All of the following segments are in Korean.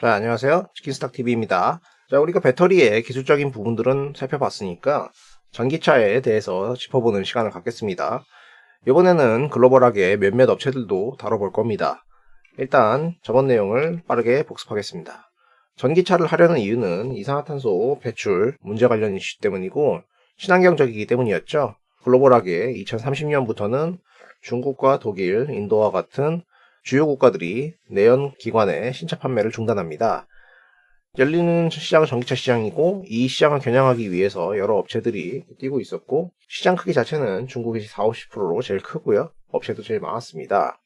자, 안녕하세요. 치킨스탁TV입니다. 자, 우리가 배터리의 기술적인 부분들은 살펴봤으니까 전기차에 대해서 짚어보는 시간을 갖겠습니다. 이번에는 글로벌하게 몇몇 업체들도 다뤄볼 겁니다. 일단 저번 내용을 빠르게 복습하겠습니다. 전기차를 하려는 이유는 이산화탄소 배출 문제 관련 이슈 때문이고 친환경적이기 때문이었죠. 글로벌하게 2030년부터는 중국과 독일, 인도와 같은 주요 국가들이 내연 기관의 신차 판매를 중단합니다. 열리는 시장은 전기차 시장이고 이 시장을 겨냥하기 위해서 여러 업체들이 뛰고 있었고 시장 크기 자체는 중국이 40-50%로 제일 크고요. 업체도 제일 많았습니다.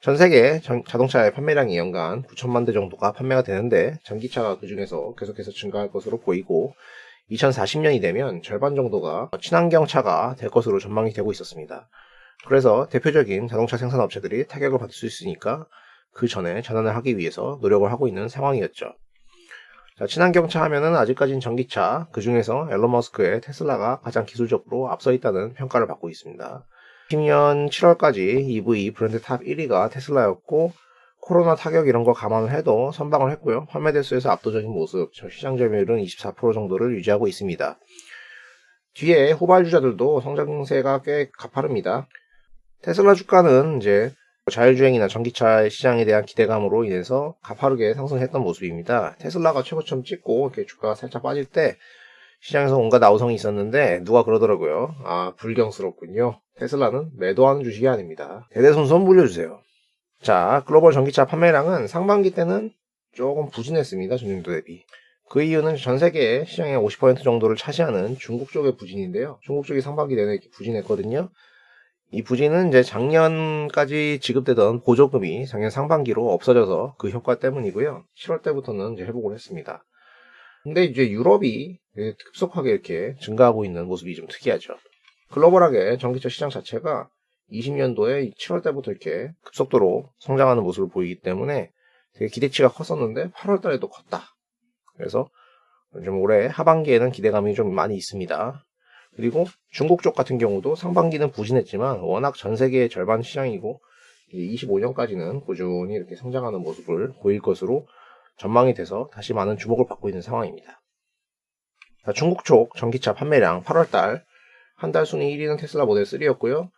전 세계 자동차의 판매량이 연간 9천만 대 정도가 판매가 되는데 전기차가 그 중에서 계속해서 증가할 것으로 보이고 2040년이 되면 절반 정도가 친환경차가 될 것으로 전망이 되고 있었습니다. 그래서 대표적인 자동차 생산 업체들이 타격을 받을 수 있으니까 그 전에 전환을 하기 위해서 노력을 하고 있는 상황이었죠. 자, 친환경차 하면은 아직까지는 전기차, 그 중에서 앨런 머스크의 테슬라가 가장 기술적으로 앞서 있다는 평가를 받고 있습니다. 2010년 7월까지 EV 브랜드 탑 1위가 테슬라였고 코로나 타격 이런 거 감안을 해도 선방을 했고요. 판매 대수에서 압도적인 모습, 시장 점유율은 24% 정도를 유지하고 있습니다. 뒤에 후발주자들도 성장세가 꽤 가파릅니다. 테슬라 주가는 이제 자율주행이나 전기차 시장에 대한 기대감으로 인해서 가파르게 상승했던 모습입니다. 테슬라가 최고점 찍고 이렇게 주가가 살짝 빠질 때 시장에서 온갖 아우성이 있었는데 누가 그러더라고요. 아, 불경스럽군요. 테슬라는 매도하는 주식이 아닙니다. 대대손손 물려주세요. 자, 글로벌 전기차 판매량은 상반기 때는 조금 부진했습니다. 전년도 대비. 그 이유는 전 세계 시장의 50% 정도를 차지하는 중국 쪽의 부진인데요. 중국 쪽이 상반기 내내 부진했거든요. 이 부진은 이제 작년까지 지급되던 보조금이 작년 상반기로 없어져서 그 효과 때문이고요. 7월 때부터는 이제 회복을 했습니다. 근데 이제 유럽이 급속하게 이렇게 증가하고 있는 모습이 좀 특이하죠. 글로벌하게 전기차 시장 자체가 20년도에 7월 때부터 이렇게 급속도로 성장하는 모습을 보이기 때문에 되게 기대치가 컸었는데 8월 달에도 컸다. 그래서 좀 올해 하반기에는 기대감이 좀 많이 있습니다. 그리고 중국 쪽 같은 경우도 상반기는 부진했지만 워낙 전 세계의 절반 시장이고 25년까지는 꾸준히 이렇게 성장하는 모습을 보일 것으로 전망이 돼서 다시 많은 주목을 받고 있는 상황입니다. 자, 중국 쪽 전기차 판매량 8월달 한 달 순위 1위는 테슬라 모델 3였고요.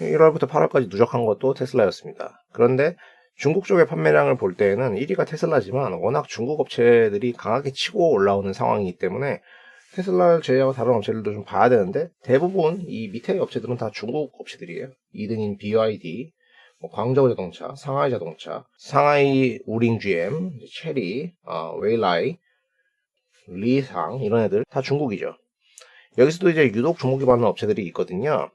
1월부터 8월까지 누적한 것도 테슬라였습니다. 그런데 중국 쪽의 판매량을 볼 때에는 1위가 테슬라지만 워낙 중국 업체들이 강하게 치고 올라오는 상황이기 때문에 테슬라를 제외하고 다른 업체들도 좀 봐야 되는데 대부분 이 밑에 업체들은 다 중국 업체들이에요. 2등인 BYD, 광저우 자동차, 상하이 자동차, 상하이 우링 GM, 체리, 웨일라이, 리상 이런 애들 다 중국이죠. 여기서도 이제 유독 주목이 받는 업체들이 있거든요.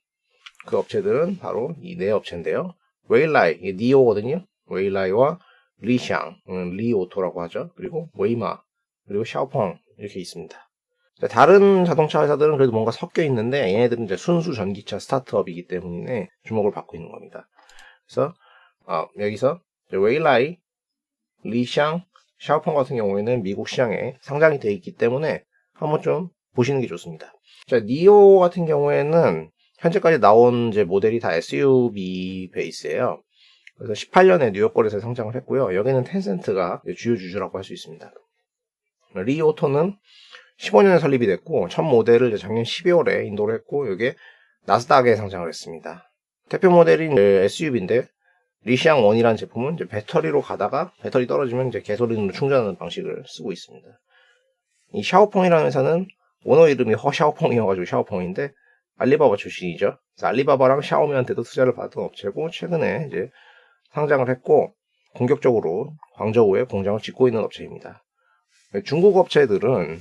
그 업체들은 바로 이 네 업체인데요. 웨일라이, 이게 니오거든요. 웨일라이와 리샹, 리오토라고 하죠. 그리고 웨이마, 그리고 샤오펑 이렇게 있습니다. 다른 자동차 회사들은 그래도 뭔가 섞여 있는데 얘네들은 이제 순수 전기차 스타트업이기 때문에 주목을 받고 있는 겁니다. 그래서 여기서 웨일라이, 리샹, 샤오펑 같은 경우에는 미국 시장에 상장이 되어 있기 때문에 한번 좀 보시는 게 좋습니다. 자, 니오 같은 경우에는 현재까지 나온 이제 모델이 다 SUV 베이스예요. 그래서 18년에 뉴욕 거래소에 상장을 했고요. 여기는 텐센트가 주요 주주라고 할 수 있습니다. 리오토는 15년에 설립이 됐고 첫 모델을 작년 12월에 인도를 했고 이게 나스닥에 상장을 했습니다. 대표 모델인 SUV인데 리시앙 1이라는 제품은 이제 배터리로 가다가 배터리 떨어지면 이제 개솔린으로 충전하는 방식을 쓰고 있습니다. 이 샤오펑이라는 회사는 오너 이름이 허샤오펑이어가지고 샤오펑인데 알리바바 출신이죠. 그래서 알리바바랑 샤오미한테도 투자를 받았던 업체고 최근에 이제 상장을 했고 본격적으로 광저우에 공장을 짓고 있는 업체입니다. 중국 업체들은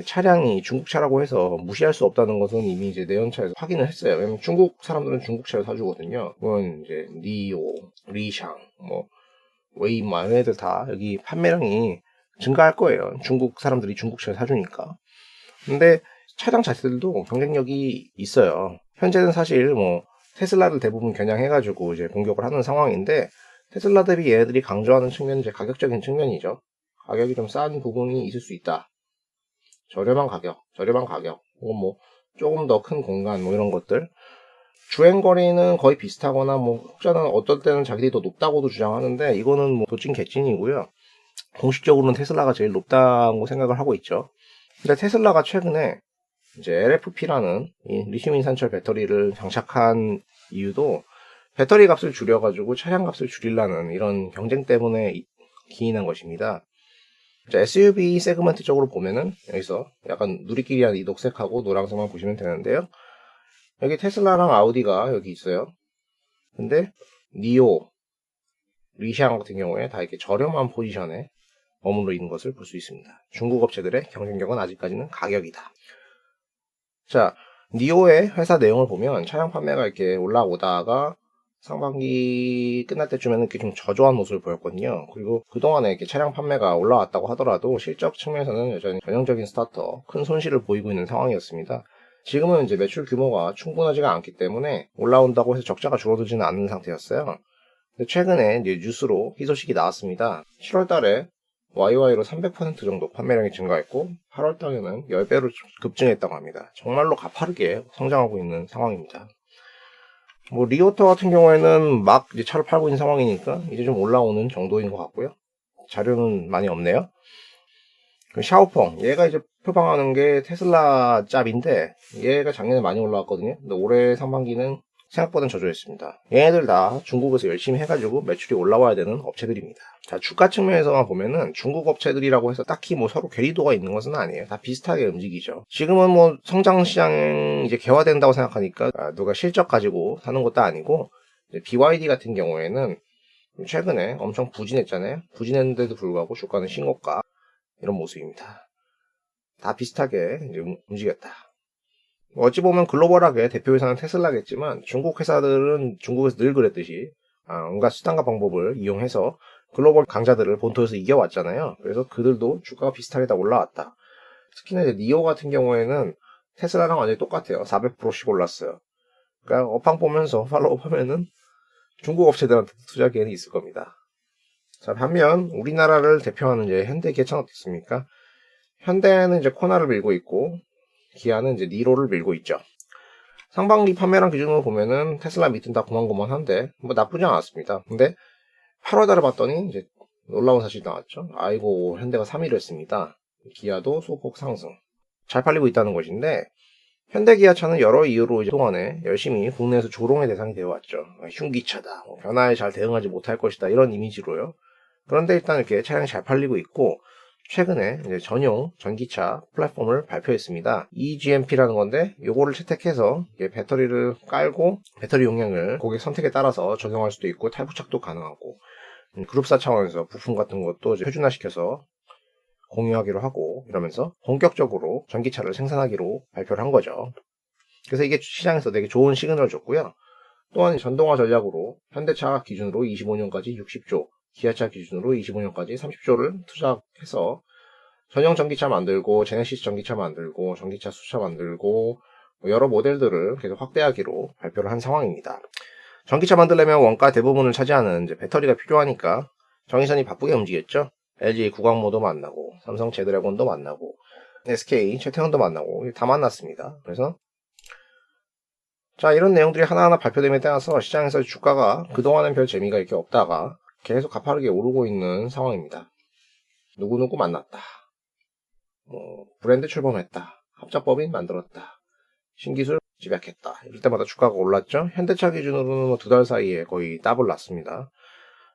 차량이 중국차라고 해서 무시할 수 없다는 것은 이미 이제 내연차에서 확인을 했어요. 왜냐면 중국 사람들은 중국차를 사주거든요. 그건 이제 니오, 리샹, 웨이마 이런 애들 다 여기 판매량이 증가할 거예요. 중국 사람들이 중국차를 사주니까. 근데 차량 자체들도 경쟁력이 있어요. 현재는 사실 테슬라를 대부분 겨냥해가지고 이제 공격을 하는 상황인데 테슬라 대비 얘네들이 강조하는 측면은 이제 가격적인 측면이죠. 가격이 좀 싼 부분이 있을 수 있다. 저렴한 가격, 혹은 조금 더 큰 공간, 이런 것들. 주행거리는 거의 비슷하거나, 혹자는 어떨 때는 자기들이 더 높다고도 주장하는데, 이거는 도찐 개찐이고요. 공식적으로는 테슬라가 제일 높다고 생각을 하고 있죠. 근데 테슬라가 최근에 이제 LFP라는 이 리튬 인산철 배터리를 장착한 이유도 배터리 값을 줄여가지고 차량 값을 줄이려는 이런 경쟁 때문에 기인한 것입니다. SUV 세그먼트 쪽으로 보면은 여기서 약간 누리끼리한 이 녹색하고 노란색만 보시면 되는데요. 여기 테슬라랑 아우디가 여기 있어요. 근데 니오, 리샹 같은 경우에 다 이렇게 저렴한 포지션에 머물러 있는 것을 볼 수 있습니다. 중국 업체들의 경쟁력은 아직까지는 가격이다. 자, 니오의 회사 내용을 보면 차량 판매가 이렇게 올라오다가 상반기 끝날 때쯤에는 이렇게 좀 저조한 모습을 보였거든요. 그리고 그동안에 이렇게 차량 판매가 올라왔다고 하더라도 실적 측면에서는 여전히 전형적인 스타터, 큰 손실을 보이고 있는 상황이었습니다. 지금은 이제 매출 규모가 충분하지가 않기 때문에 올라온다고 해서 적자가 줄어들지는 않는 상태였어요. 근데 최근에 이제 뉴스로 희소식이 나왔습니다. 7월 달에 YY로 300% 정도 판매량이 증가했고 8월 달에는 10배로 급증했다고 합니다. 정말로 가파르게 성장하고 있는 상황입니다. 뭐 리오터 같은 경우에는 막 이제 차를 팔고 있는 상황이니까 이제 좀 올라오는 정도인 것 같고요. 자료는 많이 없네요. 샤오펑, 얘가 이제 표방하는 게 테슬라 짭인데 얘가 작년에 많이 올라왔거든요. 근데 올해 상반기는 생각보다는 저조했습니다. 얘네들 다 중국에서 열심히 해가지고 매출이 올라와야 되는 업체들입니다. 자, 주가 측면에서만 보면은 중국 업체들이라고 해서 딱히 뭐 서로 괴리도가 있는 것은 아니에요. 다 비슷하게 움직이죠. 지금은 뭐 성장 시장 이제 개화된다고 생각하니까 누가 실적 가지고 사는 것도 아니고 BYD 같은 경우에는 최근에 엄청 부진했잖아요. 부진했는데도 불구하고 주가는 신고가 이런 모습입니다. 다 비슷하게 이제 움직였다. 어찌 보면 글로벌하게 대표 회사는 테슬라겠지만 중국 회사들은 중국에서 늘 그랬듯이 온갖 수단과 방법을 이용해서 글로벌 강자들을 본토에서 이겨왔잖아요. 그래서 그들도 주가가 비슷하게 다 올라왔다. 특히나 이제 니오 같은 경우에는 테슬라랑 완전히 똑같아요. 400%씩 올랐어요. 그러니까 업황 보면서 팔로우 하면은 중국 업체들한테 투자 기회는 있을 겁니다. 자, 반면 우리나라를 대표하는 이제 현대기아차는 어떻습니까? 현대는 이제 코나를 밀고 있고 기아는 이제 니로를 밀고 있죠. 상반기 판매량 기준으로 보면은 테슬라 밑은 다 고만고만한데 뭐 나쁘지 않았습니다. 근데 8월 달에 봤더니 이제 놀라운 사실이 나왔죠. 아이고, 현대가 3위를 했습니다. 기아도 소폭 상승. 잘 팔리고 있다는 것인데 현대기아차는 여러 이유로 이제 동안에 열심히 국내에서 조롱의 대상이 되어왔죠. 흉기차다, 변화에 잘 대응하지 못할 것이다, 이런 이미지로요. 그런데 일단 이렇게 차량이 잘 팔리고 있고 최근에 이제 전용 전기차 플랫폼을 발표했습니다. eGMP라는 건데 요거를 채택해서 배터리를 깔고 배터리 용량을 고객 선택에 따라서 적용할 수도 있고 탈부착도 가능하고 그룹사 차원에서 부품 같은 것도 이제 표준화시켜서 공유하기로 하고 이러면서 본격적으로 전기차를 생산하기로 발표를 한 거죠. 그래서 이게 시장에서 되게 좋은 시그널을 줬고요. 또한 전동화 전략으로 현대차 기준으로 25년까지 60조, 기아차 기준으로 25년까지 30조를 투자해서 전용 전기차 만들고 제네시스 전기차 만들고 전기차 수차 만들고 여러 모델들을 계속 확대하기로 발표를 한 상황입니다. 전기차 만들려면 원가 대부분을 차지하는 이제 배터리가 필요하니까 정의선이 바쁘게 움직였죠. LG 구광모도 만나고 삼성 제드래곤도 만나고 SK 최태원도 만나고 다 만났습니다. 그래서 자, 이런 내용들이 하나하나 발표됨에 따라서 시장에서 주가가 그동안은 별 재미가 이렇게 없다가 계속 가파르게 오르고 있는 상황입니다. 누구누구 만났다. 브랜드 출범했다. 합작법인 만들었다. 신기술 집약했다. 이럴 때마다 주가가 올랐죠. 현대차 기준으로는 2달 사이에 거의 더블 났습니다.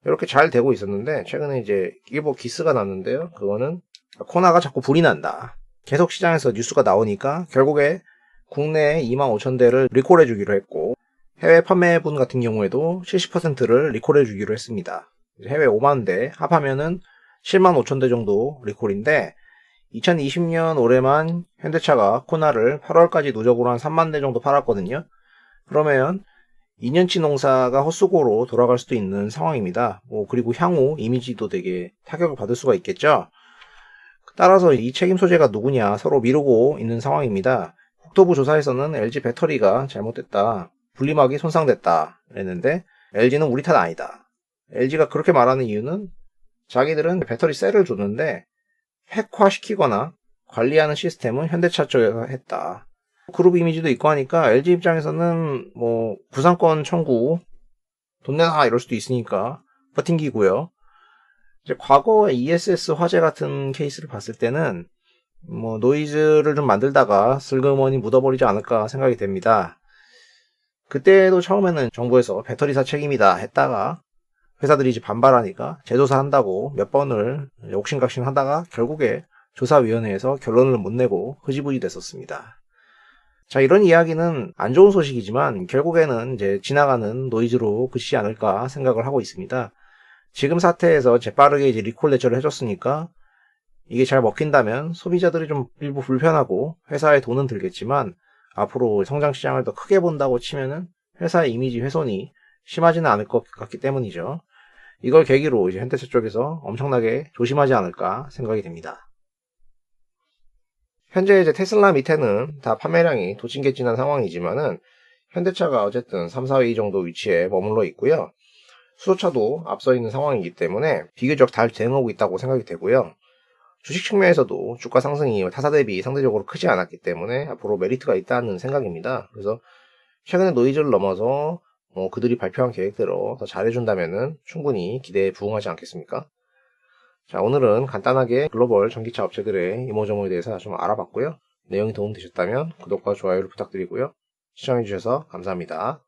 이렇게 잘 되고 있었는데 최근에 이제 일부 기스가 났는데요. 그거는 코나가 자꾸 불이 난다. 계속 시장에서 뉴스가 나오니까 결국에 국내 25,000대를 리콜해 주기로 했고 해외 판매분 같은 경우에도 70%를 리콜해 주기로 했습니다. 해외 5만 대 합하면은 7만 5천 대 정도 리콜인데 2020년 올해만 현대차가 코나를 8월까지 누적으로 한 3만 대 정도 팔았거든요. 그러면 2년치 농사가 헛수고로 돌아갈 수도 있는 상황입니다. 그리고 향후 이미지도 되게 타격을 받을 수가 있겠죠. 따라서 이 책임 소재가 누구냐 서로 미루고 있는 상황입니다. 국토부 조사에서는 LG 배터리가 잘못됐다, 분리막이 손상됐다 그랬는데 LG는 우리 탓 아니다. LG가 그렇게 말하는 이유는 자기들은 배터리 셀을 줬는데 핵화시키거나 관리하는 시스템은 현대차 쪽에서 했다. 그룹 이미지도 있고 하니까 LG 입장에서는 뭐 구상권 청구 돈 내놔 이럴 수도 있으니까 버팅기고요. 이제 과거 ESS 화재 같은 케이스를 봤을 때는 노이즈를 좀 만들다가 슬그머니 묻어버리지 않을까 생각이 됩니다. 그때도 처음에는 정부에서 배터리사 책임이다 했다가 회사들이 이제 반발하니까 재조사 한다고 몇 번을 옥신각신 하다가 결국에 조사위원회에서 결론을 못 내고 흐지부지 됐었습니다. 자, 이런 이야기는 안 좋은 소식이지만 결국에는 이제 지나가는 노이즈로 그치지 않을까 생각을 하고 있습니다. 지금 사태에서 재빠르게 이제 리콜 대처를 해줬으니까 이게 잘 먹힌다면 소비자들이 좀 일부 불편하고 회사에 돈은 들겠지만 앞으로 성장 시장을 더 크게 본다고 치면은 회사의 이미지 훼손이 심하지는 않을 것 같기 때문이죠. 이걸 계기로 이제 현대차 쪽에서 엄청나게 조심하지 않을까 생각이 됩니다. 현재 이제 테슬라 밑에는 다 판매량이 도찐개찐한 상황이지만은 현대차가 어쨌든 3, 4위 정도 위치에 머물러 있고요. 수소차도 앞서 있는 상황이기 때문에 비교적 잘 대응하고 있다고 생각이 되고요. 주식 측면에서도 주가 상승이 타사 대비 상대적으로 크지 않았기 때문에 앞으로 메리트가 있다는 생각입니다. 그래서 최근에 노이즈를 넘어서 그들이 발표한 계획대로 더 잘해준다면 충분히 기대에 부응하지 않겠습니까? 자, 오늘은 간단하게 글로벌 전기차 업체들의 이모저모에 대해서 좀 알아봤고요. 내용이 도움되셨다면 구독과 좋아요를 부탁드리고요. 시청해주셔서 감사합니다.